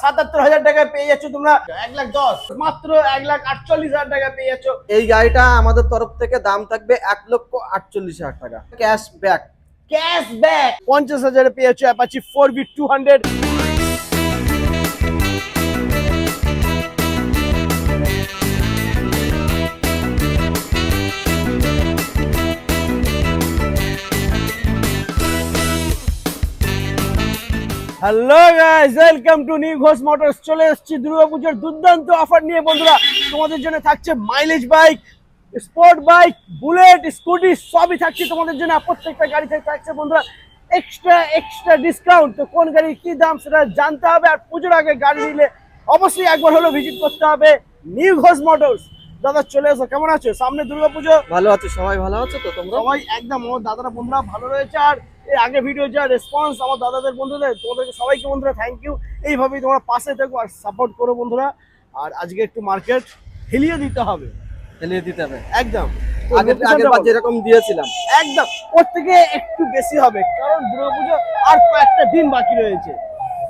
৭৭,০০০ টাকায় পেয়ে যাচ্ছ তোমরা ১,১০,০০০ মাত্র ১,৪৮,০০০ টাকায় পেয়ে যাচ্ছ। এই গাড়িটা আমাদের তরফ থেকে দাম থাকবে ১,৪৮,০০০ টাকা ক্যাশব্যাক। ক্যাশব্যাক ৫০,০০০ পেয়ে যাচ্ছ Apache 4V200। Hello guys, welcome to new Ghosh motors. চলে এসেছি দুর্গাপূজার দুর্দান্ত অফার নিয়ে বন্ধুরা। তোমাদের জন্য থাকছে mileage bike, sport bike, bullet, scooty সবই থাকছে তোমাদের জন্য। প্রত্যেকটা গাড়ি থেকে থাকছে বন্ধুরা এক্সট্রা ডিসকাউন্ট। তো কোন গাড়ির কি দাম সেটা জানতে হবে, আর পুজোর আগে গাড়ি নিলে অবশ্যই একবার হলো ভিজিট করতে হবে নিউ ঘোষ মোটরস। দাদা চলে এসো, কেমন আছো? সামনে দুর্গাপুজো। ভালো আছে, সবাই ভালো আছে তো? তোমরা সবাই একদম, আমার দাদারা বন্ধুরা ভালো রয়েছে। আর এই আগে ভিডিও যা রেসপন্স আমার দাদাদের বন্ধুদের, তোমাদেরকে সবাইকে বন্ধুরা থ্যাংক ইউ। এইভাবেই তোমরা পাশে থেকো আর সাপোর্ট করো বন্ধুরা। আর আজকে একটু মার্কেট হিলিয়ে দিতে হবে, চালিয়ে দিতে হবে একদম আগেরবার যেরকম দিয়েছিলাম একদম ওর থেকে একটু বেশি হবে, কারণ দুর্গাপুজো আর কয়েকটা দিন বাকি রয়েছে।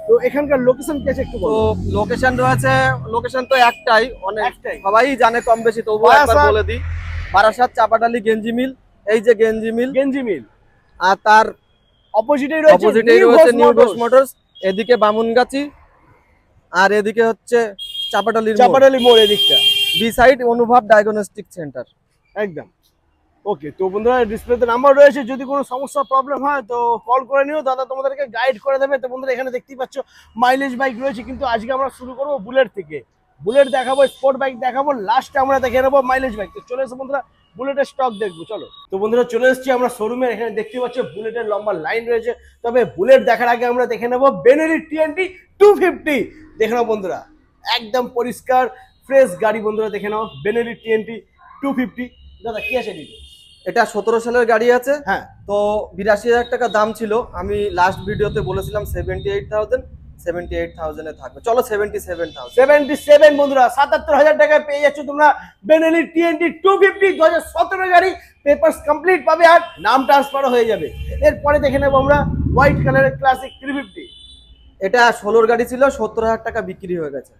তো এখানকার লোকেশন কি আছে একটু তো বলো। লোকেশন রয়েছে, লোকেশন তো একটাই, একটাই। সবাই জানে কম বেশি, তবুও একবার বলে দিই। বারাসাত চাপাডালি গেঞ্জি মিল, এই যে গেঞ্জি মিল, আর তার অপোজিটেই রয়েছে নিউ ঘোষ মোটরস। এদিকে বামুনগাছি আর এদিকে হচ্ছে চাপাডালি মোড়, এদিকটা বি সাইড অনুভব ডায়াগনস্টিক সেন্টার একদম। ওকে, তো বন্ধুরা ডিসপ্লেতে নাম্বার রয়েছে, যদি কোনো সমস্যা প্রবলেম হয় তো কল করে নিও, দাদা তোমাদেরকে গাইড করে দেবে। তো বন্ধুরা এখানে দেখতেই পাচ্ছ মাইলেজ বাইক রয়েছে, কিন্তু আজকে আমরা শুরু করবো বুলেট থেকে। বুলেট দেখাবো, স্পোর্ট বাইক দেখাবো, লাস্টে আমরা দেখে নেবো মাইলেজ বাইক। তো চলে এসো বন্ধুরা, বুলেটের স্টক দেখবো চলো। তো বন্ধুরা চলে এসেছি আমরা শোরুমে, এখানে দেখতে পাচ্ছ বুলেটের লম্বা লাইন রয়েছে। তবে বুলেট দেখার আগে আমরা দেখে নেবো বেনেলি TNT 250। দেখে নাও বন্ধুরা, একদম পরিষ্কার ফ্রেশ গাড়ি বন্ধুরা। দেখে নাও বেনেলি TNT 250। দাদা কি আছে দিদি? এটা 17 সালের গাড়ি আছে। হ্যাঁ, তো 82,000 টাকা দাম ছিল। আমি লাস্ট ভিডিওতে বলেছিলাম 78,000 এ থাকবে। চলো 77,000 বন্ধুরা ৭৭,০০০ টাকায় পেয়ে যাচ্ছ তোমরা বেনেলি TNT 250 2017 গাড়ি। পেপারস কমপ্লিট পাবে আর নাম ট্রান্সফার হয়ে যাবে। এরপরে দেখে নেবো আমরা হোয়াইট কালারের ক্লাসিক 350। এটা 16 গাড়ি ছিল, 70,000 টাকা বিক্রি হয়ে গেছে।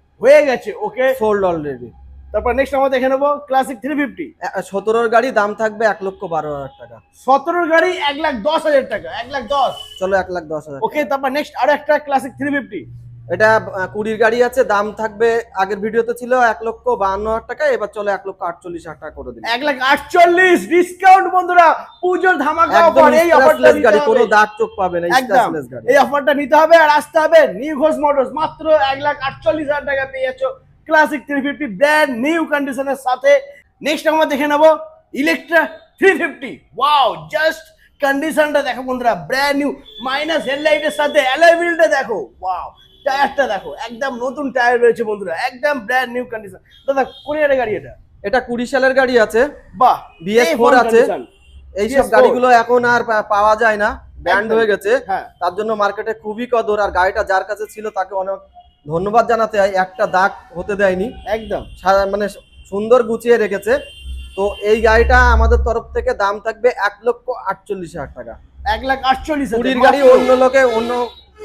ওকে, সোল্ড অলরেডি। তারপর নেক্সট আমরা দেখে নেবো ক্লাসিক 350। 17 গাড়ি দাম থাকবে 1,12,000 টাকা। 17 গাড়ি 1,10,000 টাকা, 1,10,000। চলো 1,10,000। ওকে, তারপর নেক্সট আর একটা ক্লাসিক 350। এটা 20 গাড়ি আছে, দাম থাকবে আগের ভিডিওতে ছিল 1,52,000 টাকা, এবার চলো 1,48,000 টাকা করে দিন। 1,48,000 ডিসকাউন্ট বন্ধুরা, পুজোর ধামাকা অফার। এই অফারটা গাড়ি কোনো দাগ চোখ পাবে না, স্ক্র্যাচলেস গাড়ি। এই অফারটা নিতে হবে আর আসতে হবে নিউ ঘোষ মোটরস। মাত্র 1,48,000 টাকা পেয়ে যাচ্ছ ক্লাসিক 350 ব্র্যান্ড নিউ কন্ডিশনের সাথে। নেক্সট আমরা দেখে নেবো ইলেকট্রা 350। ওয়াও, জাস্ট কন্ডিশনটা দেখো বন্ধুরা, ব্র্যান্ড নিউ মাইনাস হেডলাইটের সাথে অ্যালয় হুইলটা দেখো। ওয়াও, টায়ারটা দেখো, একদম নতুন টায়ার রয়েছে বন্ধুরা, একদম ব্র্যান্ড নিউ কন্ডিশন। দাদা কোন ইয়ারের গাড়ি এটা? এটা 20 সালের গাড়ি আছে। বাহ, BS4 আছে। এইসব গাড়িগুলো এখন আর পাওয়া যায় না, ব্যান্ড হয়ে গেছে। তার জন্য মার্কেটে খুবই কদর। আর গাড়িটা যার কাছে ছিল তাকে অনেক ধন্যবাদ জানাতে হয়, একটা দাগ হতে দেয়নি, একদম মানে সুন্দর গুছিয়ে রেখেছে। তো এই গাড়িটা আমাদের তরফ থেকে দাম থাকবে 1,48,000 টাকা। 1,48,000 গাড়ি অন্য লোকে অন্য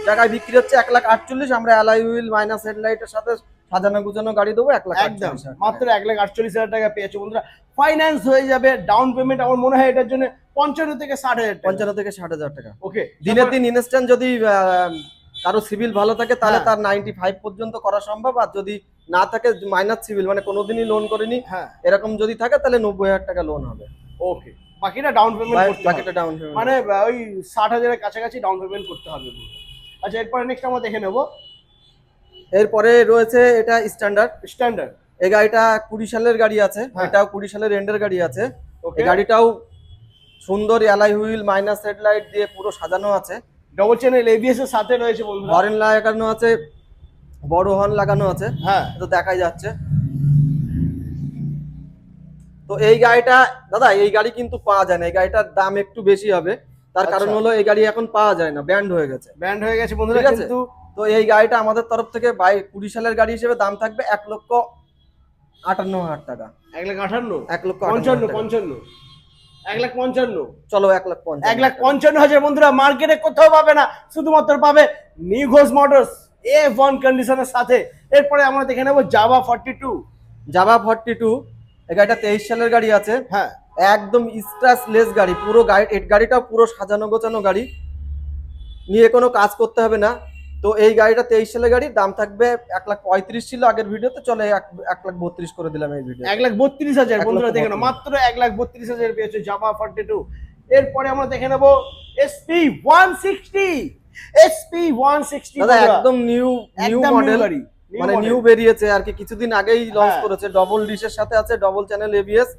জায়গায় বিক্রি হচ্ছে 1,48,000। আমরা অ্যালয় হুইল মাইনাস হেডলাইটের সাথে সাজানো গুছানো গাড়ি দেবো 1,48,000। মাত্র 1,48,000 টাকা পেয়েছো বন্ধুরা। ফাইন্যান্স হয়ে যাবে, ডাউন পেমেন্ট আমার মনে হয় এটার জন্য 55 থেকে 60,000 টাকা। 55 থেকে 60,000 টাকা। ওকে, দিনের দিন ইনস্ট্যান্ট যদি কারো সিভিল ভালো থাকে তাহলে তার 95 পর্যন্ত করা সম্ভব। আর যদি না থাকে, মাইনাস সিভিল মানে কোনোদিনই লোন করেনি এরকম যদি থাকে, তাহলে 90,000 টাকা লোন হবে। ওকে, বাকিটা ডাউন পেমেন্ট করতে হবে। বাকিটা ডাউন পেমেন্ট মানে ওই 60,000 এর কাছাকাছি ডাউন পেমেন্ট করতে হবে। আচ্ছা, এরপরে নেক্সট আমরা দেখে নেব। এরপরে রয়েছে এটা স্ট্যান্ডার্ড। এই গাড়িটা 20 সালের গাড়ি আছে। এটাও 20 সালের এন্ডের গাড়ি আছে। এই গাড়িটাও সুন্দর অ্যালয় হুইল মাইনাস হেডলাইট দিয়ে পুরো সাজানো আছে। ডবল চ্যানেল ABS এর সাথে রয়েছে বন্ধুরা। হর্ন লাগানো আছে, বড় হর্ন লাগানো আছে। তো দেখাই যাচ্ছে। তো এই গাড়িটা দাদা, এই গাড়ি কিন্তু পাওয়া যায় না, এই গাড়িটার দাম একটু বেশি হবে। তার কারণ হলো এই গাড়ি এখন পাওয়া যায় না, ব্যান্ড হয়ে গেছে বন্ধুরা। কিন্তু তো এই গাড়িটা আমাদের তরফ থেকে 20 সালের গাড়ি হিসেবে দাম থাকবে 1,58,000 টাকা। 1,55,000 চলো 1,55,000। 1,55,000 বন্ধুরা, মার্কেটে কোথাও পাবে না, শুধুমাত্র পাবে নিউ ঘোষ মোটরস। A1 কন্ডিশনের সাথে। এরপরে আমরা দেখে নেবো জাভা 42। জাভা 42, এই গাড়িটা 23 সালের গাড়ি আছে। হ্যাঁ, একদম স্ক্র্যাচলেস গাড়ি, পুরো গাড়ি, এই গাড়িটা পুরো সাজানো গোছানো গাড়ি, নিয়ে কোনো কাজ করতে হবে না। তো এই গাড়িটা 23 সালের গাড়ি, দাম থাকবে 1,35,000 ছিল আগের ভিডিওতে, চলে 1,32,000 করে দিলাম এই ভিডিও। 1,32,000 বন্ধুরা দেখে নাও, 1,32,000 মাত্র 1,32,000 পেয়েছো জাভা 42। এরপরে আমরা দেখে নেবো SP 160। SP 160 দাদা একদম নিউ মডেল, গাড়ি, মানে নিউ বেরিয়েছে আর কি, কিছুদিন আগেই লঞ্চ হ্যাঁ। করেছে, ডবল ডিশের সাথে আছে, ডবল চ্যানেল ABS।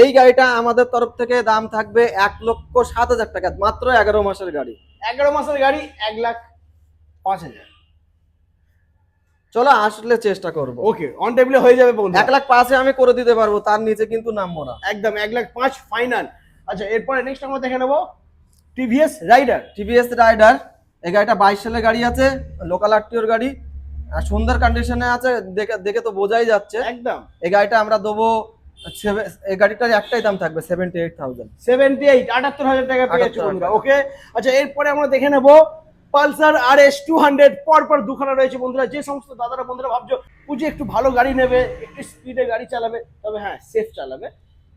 এই গাড়িটা আমাদের তরফ থেকে দাম থাকবে 1,07,000 টাকা, মাত্র 11 মাসের গাড়ি। 11 মাসের গাড়ি 1,05,000। চলো আসলে চেষ্টা করব। ওকে, অন টেবিলে হয়ে যাবে বন্ধু। 1,05,000 আমি করে দিতে পারবো, তার নিচে কিন্তু নামবো না। একদম 1,05,000 ফাইনাল। আচ্ছা, এরপরে নেক্সট আমরা দেখে নেবো টিভিএস রাইডার। টিভিএস রাইডার, এই গাড়িটা 22 সালের গাড়ি আছে, লোকাল আরটিওর গাড়ি, আর সুন্দর কন্ডিশনে আছে, দেখে দেখে তো বোঝাই যাচ্ছে। একদম এই গাড়িটা আমরা দেবো, এই গাড়িটার একটাই দাম থাকবে 78,000। 78,000 টাকা পেয়েছো 78,000 বন্ধুরা। ওকে, আচ্ছা এরপরে আমরা দেখে নেবো পালসার RS 200। পরপর দুখানা রয়েছে বন্ধুরা। যে সমস্ত দাদারা বন্ধুরা ভাবছো পুজো একটু ভালো গাড়ি নেবে, একটু স্পিডে গাড়ি চালাবে, তবে হ্যাঁ সেফ চালাবে,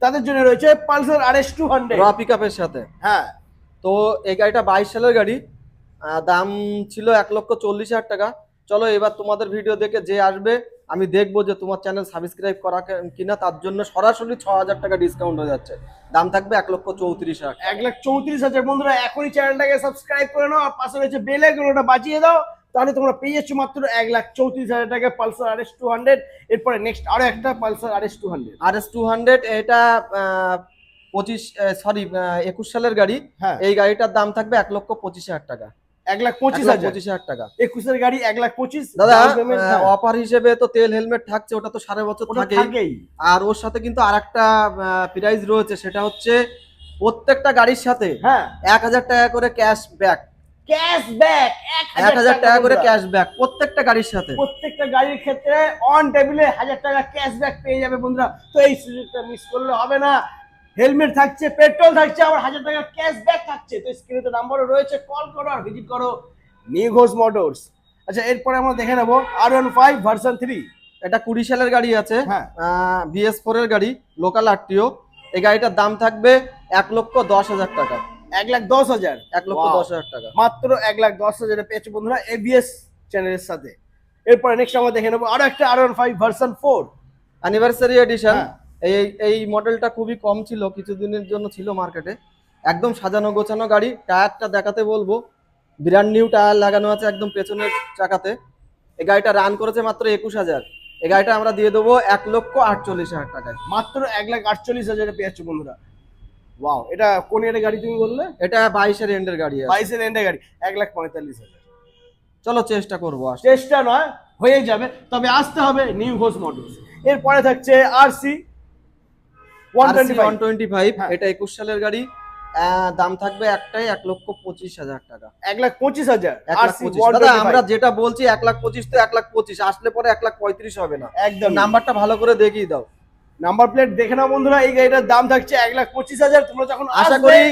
তাদের জন্য রয়েছে পালসার RS 200 র পিকআপের সাথে। হ্যাঁ, তো এই গাড়িটা 22 সালের গাড়ি, দাম ছিল 1,40,000 টাকা। চলো এবার তোমাদের ভিডিও দেখে যে আসবে, আমি দেখবো যে তোমার চ্যানেল সাবস্ক্রাইব করা কিনা, তার জন্য সরাসরি 6,000 টাকা ডিসকাউন্ট হয়ে যাচ্ছে, দাম থাকবে 1,34,000। 1,34,000 বন্ধুরা। এখনই চ্যানেলটাকে সাবস্ক্রাইব করে নাও, আর পাশে রয়েছে বেল আইকনটা বাজিয়ে দাও, তাহলে তোমরা পেয়ে যাচ্ছ মাত্র 1,34,000 টাকা পালসার RS 200। এরপরে নেক্সট আরো একটা পালসার RS 200। RS 200 এটা 21 সালের গাড়ি। হ্যাঁ, এই গাড়িটার দাম থাকবে 1,25,000 টাকা। 1,25,000 টাকা। 21-এর গাড়ি 1,25,000 দাদা অফার হিসেবে তো তেল হেলমেট থাকছে, ওটা তো সারা বছর থাকেই। আর ওর সাথে কিন্তু আরেকটা প্রাইস রয়েছে, সেটা হচ্ছে প্রত্যেকটা গাড়ির সাথে হ্যাঁ 1,000 টাকা করে ক্যাশব্যাক। 1,000 টাকা করে ক্যাশব্যাক প্রত্যেকটা গাড়ির সাথে। প্রত্যেকটা গাড়ির ক্ষেত্রে অন টেবিলে 1,000 টাকা ক্যাশব্যাক পেয়ে যাবে বন্ধুরা। তো এই সুযোগটা মিস করলে হবে না। হেলমেট থাকছে, পেট্রোল থাকছে, আবার 1,000 টাকা ক্যাশব্যাক থাকছে। তো স্ক্রিনে তো নাম্বারও রয়েছে, কল করো আর ভিজিট করো নিউ ঘোষ মোটরস। আচ্ছা এরপরে আমরা দেখে নেবো R15 ভার্সন 3। এটা 20 সালের গাড়ি আছে, হ্যাঁ BS4 এর গাড়ি, লোকাল আরটিও। এই গাড়িটার দাম থাকবে 1,10,000 টাকা। 1,10,000 1,10,000 টাকা, মাত্র 1,10,000 পেয়েছে বন্ধুরা ABS চ্যানেলের সাথে। এরপরে নেক্সট আমরা দেখে নেবো আরো একটা R15 ভার্সন 4 অ্যানিভার্সারি এডিশন। হ্যাঁ। এই মডেলটা খুবই কম ছিল, কিছুদিনের জন্য ছিল মার্কেটে। একদম সাজানো গোছানো গাড়ি, টায়ারটা দেখাতে বলবো, ব্র্যান্ড নিউ টায়ার লাগানো আছে একদম পেছনের চাকাতে। এই গাড়িটা রান করেছে মাত্র 21,000। এই গাড়িটা আমরা দিয়ে দেবো 1,48,000 টাকায়। মাত্র 1,48,000 পেয়েছে বন্ধুরা। ওয়াও, এটা কোন এর গাড়ি তুমি বললে? এটা 22 এর এন্ডের গাড়ি আছে। 22 এর এন্ডের গাড়ি 1,45,000। চলো চেষ্টা করবো, চেষ্টা নয়, হয়ে যাবে, তবে আসতে হবে নিউ ঘোষ মোটরস। এরপরে থাকছে RC 125। হ্যাঁ। এটা 21 সালের গাড়ি, দাম থাকবে একটাই 1,25,000 টাকা। 1,25,000 RC দাদা আমরা 125। যেটা বলছি 1,25,000 তো 1,25,000, আসলে পরে 1,35,000 হবে না। একদম নাম্বারটা ভালো করে দেখিয়ে দাও। নাম্বার প্লেট দেখে নাও বন্ধুরা। এই গাড়িটার দাম থাকছে 1,25,000। তোমরা যখন আশা আসবে, করি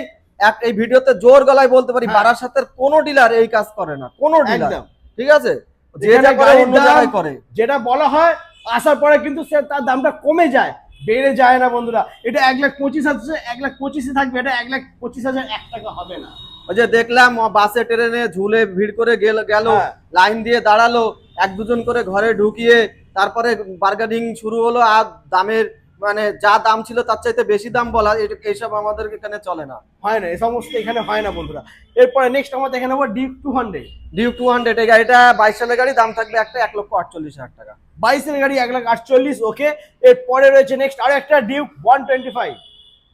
এই ভিডিওতে জোর গলায় বলতে পারি, হ্যাঁ। বারাসাতের কোনো ডিলার এই কাজ করে না, কোনো ডিলার। একদম ঠিক আছে, যে যেখানে যা করে গাড়ির অন্য দাম জায়গায় করে। যেটা বলা হয়, আসার পরে কিন্তু সে তার দামটা কমে যায়, বেড়ে যায় না বন্ধুরা। এটা 1,25,000 1,25,000 থাকবে, এটা 1,25,000 1 টাকা হবে না। ওই যে দেখলাম বাসে ট্রেনে ঝুলে ভিড় করে গেল, হ্যাঁ। লাইন দিয়ে দাঁড়ালো, এক দুজন করে ঘরে ঢুকিয়ে তারপরে বার্গেনিং শুরু হলো, আর দামের মানে যা দাম ছিল তার চাইতে বেশি দাম বলা, এইসব আমাদের এখানে চলে না, হয় না, এই সমস্ত এখানে হয় না বন্ধুরা। এরপরে নেক্সট আমরা দেখে নেবো ডিউক 200। ডিউক 200 এই গাড়িটা 22 সালের গাড়ি, দাম থাকবে একটা 1,48,000 টাকা। 22 এর গাড়ি 1,48,000। ওকে, এরপরে রয়েছে নেক্সট আরো একটা ডিউক 125।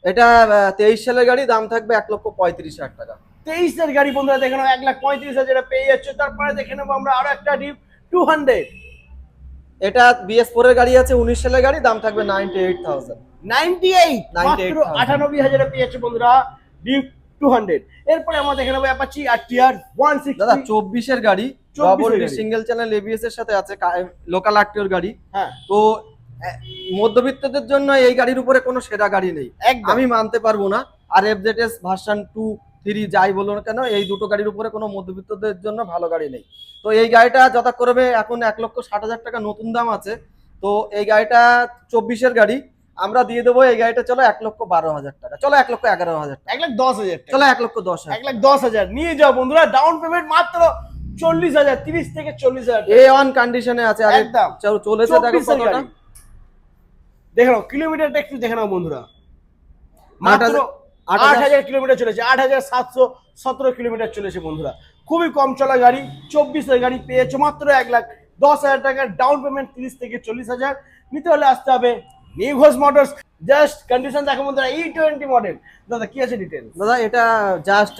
এটা 23 সালের গাড়ি, দাম থাকবে 1,35,000 টাকা। 23 এর গাড়ি বন্ধুরা দেখে নাও 1,35,000 পেয়ে যাচ্ছে। তারপরে দেখে নেবো আমরা আরো একটা ডিউক 200। এটা BS4 এর গাড়ি আছে, 19 সালের গাড়ি, দাম থাকবে 98,000। 98 মাত্র 98,000 পেয়ে যাচ্ছে বন্ধুরা ডিউক 200। এরপরে আমরা দেখে নেবো অ্যাপাচি RTR 160। দাদা 24 এর গাড়ি, 24 ডবল এর গাড়ি। সিঙ্গেল চ্যানেল ABS এর সাথে আছে, লোকাল আরটিওর গাড়ি। হ্যাঁ তো মধ্যবিত্তদের জন্য এই গাড়ির উপরে কোনো সেরা গাড়ি নেই, একদম। আমি মানতে পারবো না। আর FZS ভার্সন 2, 3 যাই বলো না কেন, এই দুটো গাড়ির উপরে কোনো মধ্যবিত্তদের জন্য ভালো গাড়ি নেই। তো এই গাড়িটা যথাক্রমে এখন 1,60,000 টাকা নতুন দাম আছে। তো এই গাড়িটা 24-এর গাড়ি, আমরা দিয়ে দেবো এই গাড়িটা চলো 1,12,000 টাকা, চলো 1,11,000 টাকা, 1,10,000 টাকা, চলো 1,10,000, 1,10,000 নিয়ে যাও বন্ধুরা। ডাউন পেমেন্ট মাত্র 40,000, 30 থেকে 40,000 A1 কন্ডিশনে আছে। আর একদম চলেছে দেখো 24 এর কতটা, গাড়ি। দেখে নাও কিলোমিটারটা একটু দেখে নাও বন্ধুরা, মাত্র 8,000 কিলোমিটার চলেছে, 8,717 কিলোমিটার চলেছে বন্ধুরা। খুবই কম চলা গাড়ি, 24-এর গাড়ি পেয়েছো মাত্র 1,10,000 টাকা। ডাউন পেমেন্ট 30 থেকে 40,000। নিতে হলে আসতে হবে new Ghosh motors. Just condition দেখো বন্ধুরা, E20 মডেল। দাদা কি আছে ডিটেল? দাদা এটা জাস্ট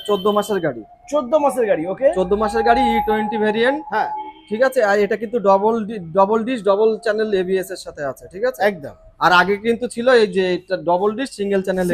14 মাসের গাড়ি, 14 মাসের গাড়ি। ওকে, 14 মাসের গাড়ি, E20 ভেরিয়েন্ট। হ্যাঁ ঠিক আছে। আর এটা কিন্তু double dish double channel ABS এর সাথে আছে। ঠিক আছে, একদম। আর আগে কিন্তু ছিল এই যে এটা double dish single channel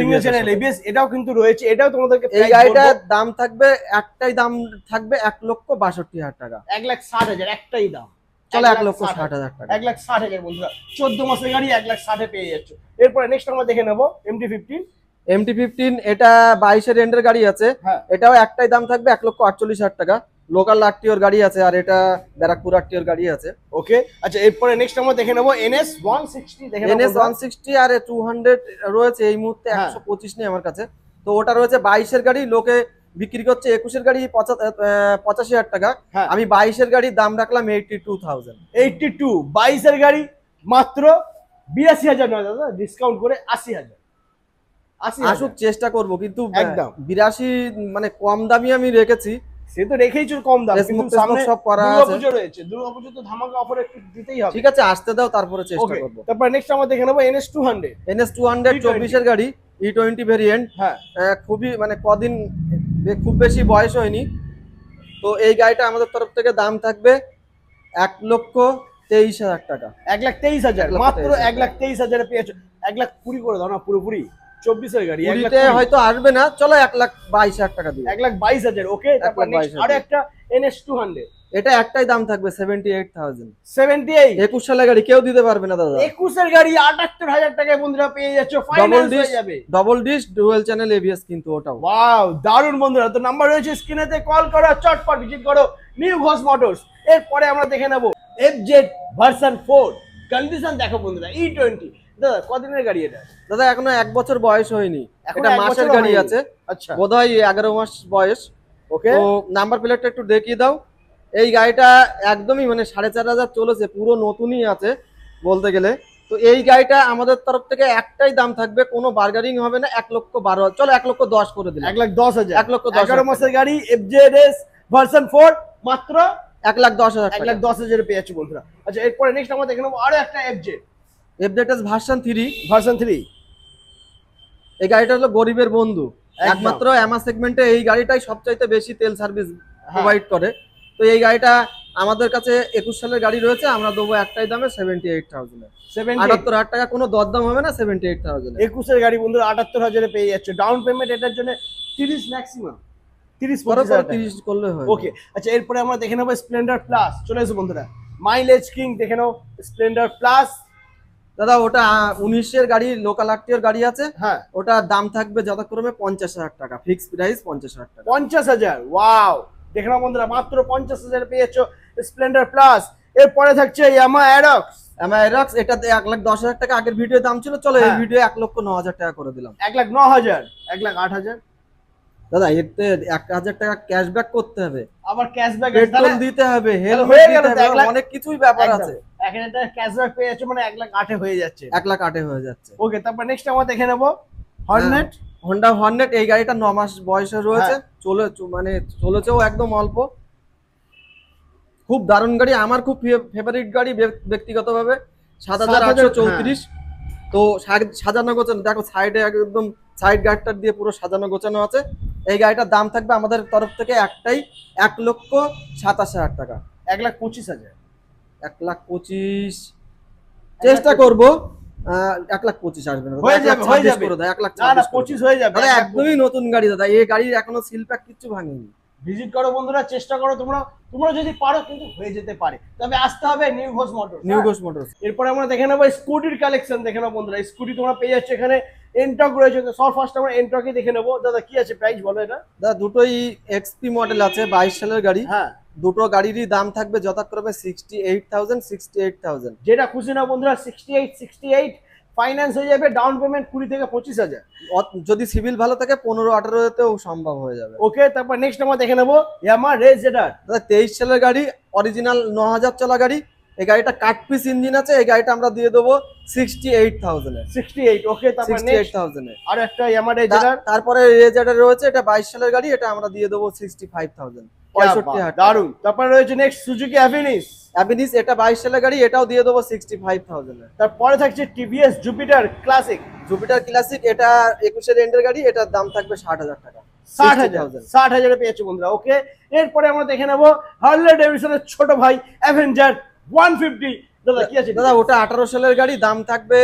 ABS, এটাও কিন্তু রয়েছে, এটাও তোমাদেরকে এই গাড়িটার দাম থাকবে, একটাই দাম থাকবে 1,62,000 টাকা, 1,60,000 একটাই দাম। চলো 1,60,000 টাকা, 1,60,000 বন্ধুরা, 14 মাসের গাড়ি 1,60,000 পেয়ে যাচ্ছ। এরপরে নেক্সট আমরা দেখে নেবো MT-15। MT-15 এটা 22-এর এন্ডের গাড়ি আছে। হ্যাঁ, এটাও একটাই দাম থাকবে 1,48,000 টাকা, লোকাল আরটিওর গাড়ি আছে, আর এটা ব্যারাকপুর আরটিওর গাড়ি আছে। ওকে, আচ্ছা এরপরে নেক্সট আমরা দেখে নেবো NS 160। দেখে নেবো NS 160 আর 200 রয়েছে এই মুহূর্তে, 125 নেই আমার কাছে। তো ওটা রয়েছে 22-এর গাড়ি, লোকে বিক্রি করছে 21-এর গাড়ি 85,000 টাকা। হ্যাঁ, আমি 22-এর গাড়ির দাম রাখলাম 82,000। 82, 22-এর গাড়ি মাত্র 82,000 নয় দাদা, ডিসকাউন্ট করে 80,000। আসুক, চেষ্টা করব, কিন্তু একদম 82 মানে কম দামি আমি রেখেছি। সে তো রেখেইছো কম দাম, কিন্তু সামনে সব করা আছে, দুর্গাপূজা রয়েছে, দুর্গাপূজা তো ধামাকা অফার একটু দিতেই হবে। ঠিক আছে, আসতে দাও, তারপরে চেষ্টা করব। তারপর নেক্সট আমরা দেখে নেবো NS 200। NS 200 24-এর গাড়ি, E20 ভেরিয়েন্ট। হ্যাঁ, খুবই মানে কদিন, খুব বেশি বয়স হয়নি। তো এই গাড়িটা আমাদের তরফ থেকে দাম থাকবে 1,23,000 টাকা, 1,23,000 মাত্র 1,23,000 পেয়েছো। 1,20,000 করে দাও না পুরোপুরি, 24-এর গাড়ি। পুরীতে হয়তো আসবে না, চলো 1,22,000 টাকা দিই, 1,22,000। ওকে, তারপর নেক্সট 1,22,000 আরো একটা NS 200। এটা একটাই দাম থাকবে 78,000। 78, 21 সালের গাড়ি, কেউ দিতে পারবে না দাদা। 21-এর গাড়ি 78,000 টাকায় বন্ধুরা পেয়ে যাচ্ছ, ফাইন্যান্স হয়ে যাবে। Double dish dual channel ABS কিন্তু ওটাও। ওয়াও, দারুণ বন্ধুরা। তো নাম্বার রয়েছে স্ক্রিনেতে, কল করো, চটপট ভিজিট করো নিউ ঘোষ মোটরস। এরপরে আমরা দেখে নেব FZ ভার্সন 4। কন্ডিশন দেখো বন্ধুরা, E20। দাদা কদিনের গাড়ি এটা? দাদা এখনো 1 বছর বয়স হয়নি, এখনো এটা 1 মাসের বছরও গাড়ি হয়নি। আছে, আচ্ছা, বোধহয় 11 মাস বয়স। ওকে, তো নাম্বার প্লেটটা একটু দেখিয়ে দাও। এই গাড়িটা একদমই মানে 4,500 চলেছে, পুরো নতুনই আছে বলতে গেলে। তো এই গাড়িটা আমাদের তরফ থেকে একটাই দাম থাকবে, কোনো বার্গারিং হবে না, 1,12,000, চলো 1,10,000 করে দিলাম, 1,10,000। 1,10,000 11 মাসের গাড়ি FZS ভার্সন 4 মাত্র 1,10,000 টাকা। 1,10,000 পেয়ে যাচ্ছে বন্ধুরা। আচ্ছা এরপরে নেক্সট আমরা দেখে নেবো আরো একটা FZS ভার্সন 3। ভার্সন 3। এই গাড়িটা হলো গরিবের বন্ধু, একমাত্র এমা সেগমেন্টে এই গাড়িটাই সবচাইতে বেশি তেল সার্ভিস প্রোভাইড করে। তো এই গাড়িটা আমাদের কাছে 21 সালের গাড়ি রয়েছে, আমরা দেবো একটাই দামে 78,000। 78,000 টাকা, কোনো দরদাম হবে না, 78,000। 21-এর গাড়ি বন্ধুরা 78,000 পেয়ে যাচ্ছে। ডাউন পেমেন্ট এটার জন্য 30 ম্যাক্সিমাম, 30 করলে হয়। ওকে, আচ্ছা এরপরে আমরা দেখে নেবো স্প্লেন্ডার প্লাস। চলে এসো বন্ধুরা, মাইলেজ কিং দেখে নাও স্প্লেন্ডার প্লাস। দাদা ওটা 19-এর গাড়ি, লোকাল আরটিওর গাড়ি আছে। হ্যাঁ, ওটার দাম থাকবে যথাক্রমে 50,000 টাকা, ফিক্স প্রাইস 50,000 টাকা। 50,000। ওয়াও, দেখে নাও বন্ধুরা, মাত্র 50,000 পেয়েছো স্প্লেন্ডার প্লাস। এরপরে থাকছে ইয়ামা অ্যারক্স। অ্যারক্স, এটা 1,10,000 টাকা আগের ভিডিও দাম ছিল, চলো এই ভিডিও 1,09,000 টাকা করে দিলাম। 1,09,000, 1,08,000। দাদা এতে 1,000 টাকা ক্যাশব্যাক করতে হবে, আবার ক্যাশব্যাক পেট্রোল দিতে হবে, হেলমেট দিতে হবে, অনেক কিছুই ব্যাপার আছে। 1,000 টাকা ক্যাশব্যাক পেয়ে যাচ্ছে, মানে 1,08,000 হয়ে যাচ্ছে, 1,08,000 হয়ে যাচ্ছে। ওকে, তারপর নেক্সট আমরা দেখে নেবো হর্নেট। হোন্ডা হর্নেট, এই গাড়িটা 9 মাস বয়সে রয়েছে, মানে চলেছেও একদম অল্প। খুব দারুণ গাড়ি, আমার খুব ফেভারিট গাড়ি ব্যক্তিগতভাবে। 7,834। তো সাজানো গোছানো দেখো, সাইডে একদম সাইড গার্ডটার দিয়ে পুরো সাজানো গোছানো আছে। এই গাড়িটার দাম থাকবে আমাদের তরফ থেকে একটাই 1,27,000 টাকা। 1,25,000। 1,25,000 চেষ্টা করবো। 1,25,000 আসবে না, হয়ে যাবে, করে দাও, 1,26,000 না 25 হয়ে যাবে। একদমই নতুন গাড়ি দাদা, এই গাড়ির এখনো সিল প্যাক কিচ্ছু ভাঙেনি। ভিজিট করো বন্ধুরা, চেষ্টা করো তোমরা, তোমরা যদি পারো কিন্তু হয়ে যেতে পারে, তবে আসতে হবে new Ghosh motors. New Ghosh motors. এরপরে আমরা দেখে নেবো স্কুটির কালেকশন, দেখে নেবো বন্ধুরা। স্কুটি তোমরা পেয়ে যাচ্ছ এখানে, এনটক রয়েছে। তো সব ফার্স্ট আমরা এনটকই দেখে নেবো। দাদা কি আছে প্রাইস বলো এটা? দাদা দুটোই এক্সপি মডেল আছে, 22 সালের গাড়ি। হ্যাঁ, দুটো গাড়িরই দাম থাকবে যথাক্রমে 68,000 68,000। যেটা খুশি না বন্ধুরা, 68 ফাইন্যান্স হয়ে যাবে, ডাউন পেমেন্ট 20 থেকে 25,000। যদি সিভিল ভালো থাকে 15-18তেও সম্ভব হয়ে যাবে। ওকে, তারপর নেক্সট আমরা দেখে নেবো ইয়ামাহা রেস জেটার। দাদা 23 সালের গাড়ি, অরিজিনাল 9000 চলা গাড়ি। এই গাড়িটা কাট পিস ইঞ্জিন আছে। এই গাড়িটা আমরা দিয়ে দেবো 68,000 এ। 68, ওকে। তারপর নেক্সট 68,000 এ। আর একটা ইয়ামাহা রেস জেটার। তারপরে রেজার্টার রয়েছে, এটা 22 সালের গাড়ি, এটা আমরা দিয়ে দেবো 65,000, 65,000। দারুন। তারপর রয়েছে নেক্সট সুজুকি অ্যাভিনিস। অ্যাভিনিস, এটা 22 সালের গাড়ি, এটাও দিয়ে দেবো 65,000 এ। তারপরে থাকছে TVS Jupiter classic. Jupiter classic, এটা 21 এর এন্ডের গাড়ি, এটার দাম থাকবে 60,000 টাকা। 60,000 পেয়েছে বন্ধুরা। ওকে, এরপরে আমরা দেখে নেবো হার্লে ডেভিডসনের ছোট ভাই অ্যাভেঞ্জার 150। দাদা কি আছে? দাদা ওটা 18 সালের গাড়ি, দাম থাকবে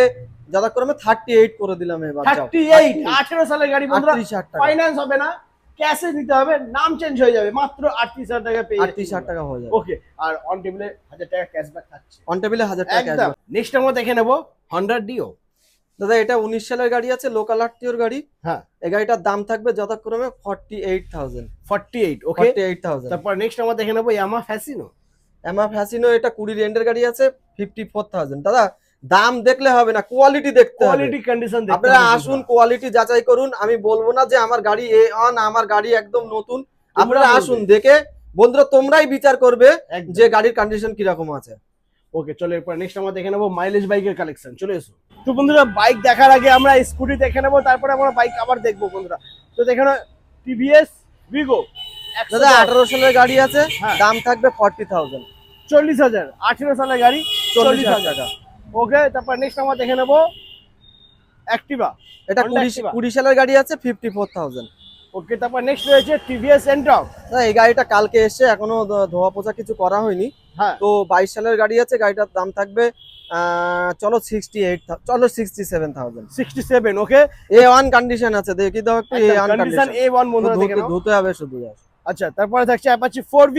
যথাক্রমে 38 করে দিলাম এবার। 38, 18 সালের গাড়ি বন্ধুরা। 38,000 টাকা। ফাইন্যান্স হবে না, ক্যাশে নিতে হবে, নাম চেঞ্জ হয়ে যাবে, মাত্র 38,000 টাকা পেয়ে 38,000 টাকা হয়ে যাবে। ওকে, আর অন টেবিলে 1000 টাকা ক্যাশব্যাক থাকছে। অন টেবিলে 1000 টাকা একদম। ক্যাশব্যাক। নেক্সট আমরা দেখে নেবো হন্ডা ডিও। দাদা এটা 19 সালের গাড়ি আছে, লোকাল আরটিওর গাড়ি। হ্যাঁ, এই গাড়িটার দাম থাকবে যথাক্রমে 48,000। 48, ওকে। 48,000। তারপর নেক্সট আমরা দেখে নেবো ইয়ামাহা ফ্যাসিনো। এমা ফ্যাসিনো, এটা 20 রেন্ডের গাড়ি আছে, 54,000। দাদা দাম দেখলে হবে না, কোয়ালিটি দেখতে হবে। কোয়ালিটি কন্ডিশন দেখতে আপনারা হবে আসুন, বন্ধুরা। কোয়ালিটি যাচাই করুন। আমি বলবো না যে আমার গাড়ি A1, আমার গাড়ি একদম নতুন। আপনারা বলবে। আসুন, দেখে বন্ধুরা তোমরাই বিচার করবে একদম। যে গাড়ির কন্ডিশন কিরকম আছে। ওকে, চলো এরপর নেক্সট আমরা দেখে নেবো মাইলেজ বাইকের কালেকশন। চলে এসো। তো বন্ধুরা, বাইক দেখার আগে আমরা স্কুটি দেখে নেবো, তারপরে আমরা বাইক আবার দেখবো বন্ধুরা। তো দেখে নাও টিভিএস ভিগো। দাদা 18 সালের গাড়ি আছে, হ্যাঁ। দাম থাকবে 40,000। 40,000, 18 সালের গাড়ি, 40,000 40,000 টাকা। ওকে, তারপর নেক্সট আমরা দেখে নেবো অ্যাক্টিভা। এটা Honda 20 Activa। 20 সালের গাড়ি আছে, 54,000। ওকে, তারপর নেক্সট রয়েছে টিভিএস এন্টক। এই গাড়িটা কালকে এসে, এখনো ধোয়া পোছা কিছু করা হয়নি। হ্যাঁ, তো 22 সালের গাড়ি আছে, গাড়িটার দাম থাকবে চলো 68, চলো 67,000। 67, ওকে। A1 কন্ডিশন আছে, দেখি দাও একটু। A1 কন্ডিশন কন্ডিশন, A1 বন্ধুরা দেখে নাও। ধুতে হবে শুধু। আচ্ছা, তারপরে থাকছে অ্যাপাচি 4V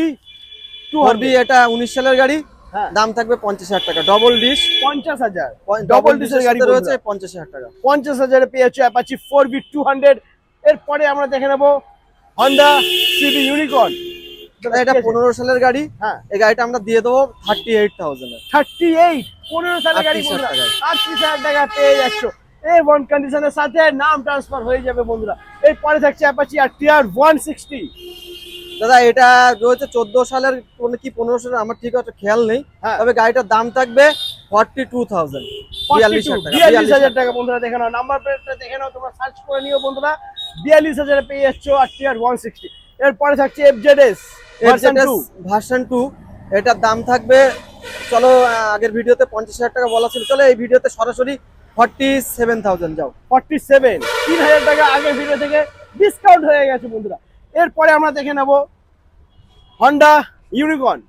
200। এটা 19 সালের গাড়ি, হ্যাঁ, দাম থাকবে 50,000 টাকা। Double dish, 50,000। ডবল ডিশের ডিশের গাড়ি গাড়ি রয়েছে, বন্ধুরা। 50,000 টাকা। 50,000 পেয়ে যাচ্ছে অ্যাপাচি 4V 200। এরপরে আমরা দেখে নেবো হন্ডা সিবি ইউনিকর্ন। এটা 15 সালের গাড়ি। হ্যাঁ, এই গাড়িটা আমরা দিয়ে দেবো 38,000 এ। 38, 15 সালের গাড়ি 38,000 বন্ধুরা। টাকায়। 38,000 টাকা পেয়ে যাচ্ছ। A1 কন্ডিশনের সাথে নাম ট্রান্সফার হয়ে যাবে বন্ধুরা। এরপরে থাকছে অ্যাপাচি আর টিআর 160। দাদা এটা রয়েছে 14 সালের কি 15 সালের, আমার ঠিক আছে খেয়াল নেই। হ্যাঁ, তবে গাড়িটার দাম থাকবে 42,000, 42,000 টাকা বন্ধুরা। দেখে নাও, নাম্বার প্লেটটা দেখে নাও, তোমরা সার্চ করে নিও বন্ধুরা। 42,000 পেয়ে যাচ্ছ আর টিআর 160। এরপরে থাকছে এফজেডএস ভার্সন 2। ভার্সন 2, এটার দাম থাকবে, চলো আগের ভিডিওতে 50,000 টাকা বলা ছিল, চলো এই ভিডিওতে সরাসরি 47,000 যাও। 47, 3,000 টাকা আগের ভিডিও থেকে ডিসকাউন্ট হয়ে গেছে বন্ধুরা। এরপরে আমরা দেখে নেব হন্ডা ইউনিকর্ন।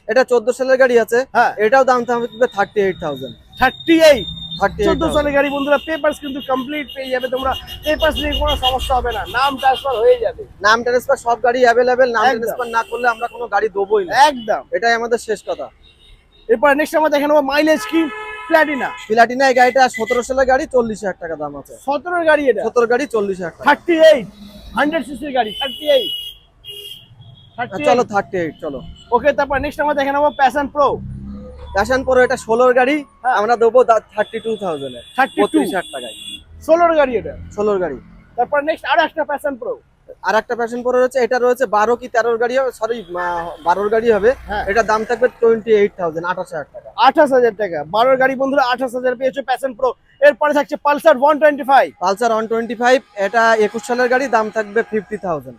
এটা 14 সালের গাড়ি আছে। হ্যাঁ, এটাও দাম থাকবে 38,000। 38, 14 38,000 সালের গাড়ি বন্ধুরা। পেপারস কিন্তু কমপ্লিট পেয়ে যাবে তোমরা, পেপারস নিয়ে কোনো সমস্যা হবে না, নাম ট্রান্সফার হয়ে যাবে। নাম ট্রান্সফার সব গাড়ি অ্যাভেলেবেল, নাম একদম। ট্রান্সফার না করলে আমরা কোনো গাড়ি দেবোই না, একদম। এটাই আমাদের শেষ কথা। এরপর নেক্সট আমরা দেখে নেবো মাইলেজ কি প্ল্যাটিনা। প্লাটিনা, এই গাড়িটা 17 সালের গাড়ি, 40,000 টাকা দাম আছে। 17 গাড়ি, এটা 17 গাড়ি 40,000 টাকা। 38, 100 সিসির গাড়ি, 38। চলো 38 চলো। ওকে, তারপর নেক্সট আমরা দেখে নেবো প্যাশন প্রো। প্যাশন প্রো, এটা 16 গাড়ি, হ্যাঁ। আমরা দেবো 32,000 এ, 32,000 টাকায়। 16 গাড়ি এটা। 16 গাড়ি। তারপর নেক্সট আর একটা প্যাশন প্রো। আর একটা প্যাশন প্রো রয়েছে, এটা রয়েছে 12 কি 13 গাড়ি হবে, সরি 12 গাড়ি হবে। হ্যাঁ, এটা দাম থাকবে 28,000, 28,000 টাকা। 28,000 টাকা। 12 গাড়ি বন্ধুরা, 28,000 পেয়েছো প্যাশন প্রো। এরপরে থাকছে পালসার 125। পালসার 125, এটা 21 সালের গাড়ি, দাম থাকবে 50,000।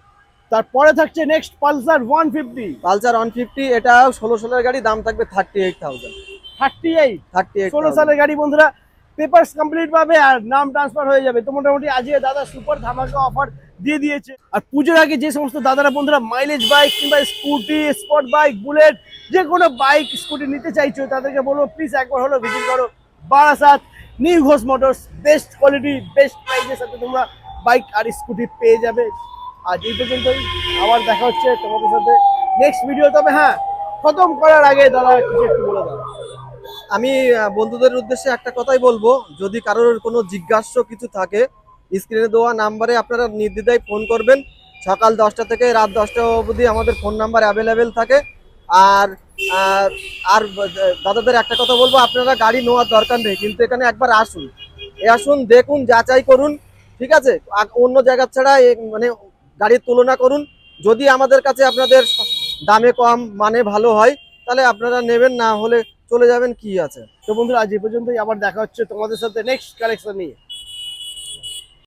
তারপরে থাকছে নেক্সট পালসার 150। পালসার 150, এটা 16 সালের গাড়ি, দাম থাকবে 38,000। 38, 16 সালের গাড়ি বন্ধুরা। পেপারস কমপ্লিট পাবে আর নাম ট্রান্সফার হয়ে যাবে। তো মোটামুটি আজকে দাদা সুপার ধামাকা অফার দিয়ে দিয়েছে। আর পুজোর আগে যে সমস্ত দাদারা বন্ধুরা মাইলেজ বাইক কিংবা স্কুটি, স্পোর্ট বাইক, বুলেট, যে কোনো বাইক স্কুটি নিতে চাইছো, তাদেরকে বলবো প্লিজ একবার হলো ভিজিট করো Barasat new Ghosh motors. Best quality, best প্রাইসের সাথে তোমরা বাইক আর স্কুটি পেয়ে যাবে। আজ এই পর্যন্তই, আবার দেখা হচ্ছে তোমাদের সাথে নেক্সট ভিডিও। তবে হ্যাঁ, খতম করার আগে দাদা কিছু একটু বলে দাও। আমি বন্ধুদের উদ্দেশ্যে একটা কথাই বলবো, যদি কারোর কোনো জিজ্ঞাস্য কিছু থাকে স্ক্রিনে দেওয়া নাম্বারে আপনারা নির্দ্বিধায় ফোন করবেন। সকাল 10টা থেকে রাত 10টা অবধি আমাদের ফোন নাম্বার অ্যাভেলেবেল থাকে। আর আহ, আর দাদাদের একটা কথা বলবো, আপনারা গাড়ি নেওয়ার দরকার নেই, কিন্তু এখানে একবার আসুন, আসুন দেখুন, যাচাই করুন, ঠিক আছে? অন্য জায়গার ছাড়া মানে গাড়ির তুলনা করুন। যদি আমাদের কাছে আপনাদের দামে কম মানে ভালো হয় তাহলে আপনারা নেবেন, না হলে চলে যাবেন, কি আছে। তো বন্ধুরা আজ এই পর্যন্তই, আবার দেখা হচ্ছে তোমাদের সাথে নেক্সট কালেকশন নিয়ে।